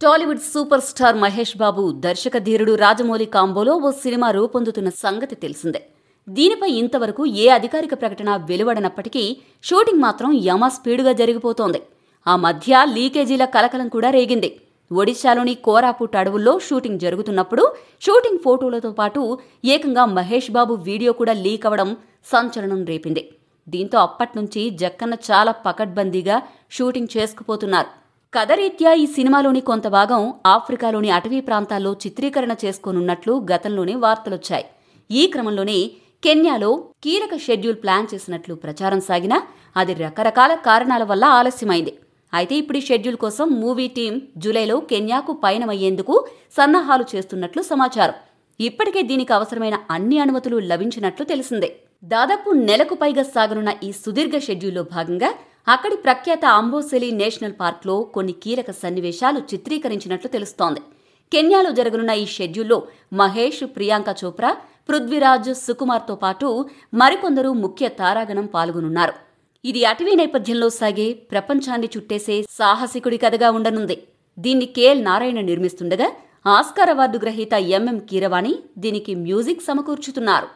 Tollywood super star Mahesh Babu దర్శక ధీరుడు రాజమౌళి కాంబోలో ఓ cinema రూపొందుతున్న సంగతి తెలిసిందే. దీనిపై ఇంతవరకు ఏ అధికారిక ప్రకటన వెలువడనప్పటికీ షూటింగ్ మాత్రం యమ స్పీడుగా జరిగిపోతోంది. ఆ మధ్య లీకేజీల కలకలం కూడా రేగింది. ఒడిశాలోని కోరాపుట్ అడవుల్లో షూటింగ్ జరుగుతున్నప్పుడు షూటింగ్ ఫోటోలతో పాటు ఏకంగా మహేష్ బాబు వీడియో కూడా లీక్ అవడం సంచలనం రేపింది. దీంతో అప్పట్నుంచి జక్కన్న చాలా పకడ్బందీగా షూటింగ్ చేసుకుపోతున్నారు. కథరీత్యా ఈ సినిమాలోని కొంత భాగం ఆఫ్రికాలోని అటవీ ప్రాంతాల్లో చిత్రీకరణ చేసుకోనున్నట్లు గతంలోనే వార్తలొచ్చాయి. ఈ క్రమంలోనే కెన్యాలో కీలక షెడ్యూల్ ప్లాన్ చేసినట్లు ప్రచారం సాగినా అది రకరకాల కారణాల వల్ల ఆలస్యమైంది. అయితే ఇప్పుడు ఈ షెడ్యూల్ కోసం మూవీ టీం జూలైలో కెన్యాకు పయనమయ్యేందుకు సన్నాహాలు చేస్తున్నట్లు సమాచారం. ఇప్పటికే దీనికి అవసరమైన అన్ని అనుమతులు లభించినట్లు తెలిసిందే. దాదాపు నెలకు పైగా సాగనున్న ఈ సుదీర్ఘ షెడ్యూల్లో భాగంగా అక్కడి ప్రఖ్యాత అంబోసెలి నేషనల్ పార్క్లో కొన్ని కీలక సన్నివేశాలు చిత్రీకరించినట్లు తెలుస్తోంది. కెన్యాలో జరగనున్న ఈ షెడ్యూల్లో మహేష్, ప్రియాంక చోప్రా, పృథ్వీరాజ్, సుకుమార్తో పాటు మరికొందరు ముఖ్య తారాగణం పాల్గొనున్నారు. ఇది అటవీ నేపథ్యంలో సాగే ప్రపంచాన్ని చుట్టేసే సాహసికుడి కథగా ఉండనుంది. దీన్ని కేఎల్ నారాయణ నిర్మిస్తుండగా ఆస్కార్ అవార్డు గ్రహీత ఎంఎం కీరవాణి దీనికి మ్యూజిక్ సమకూర్చుతున్నారు.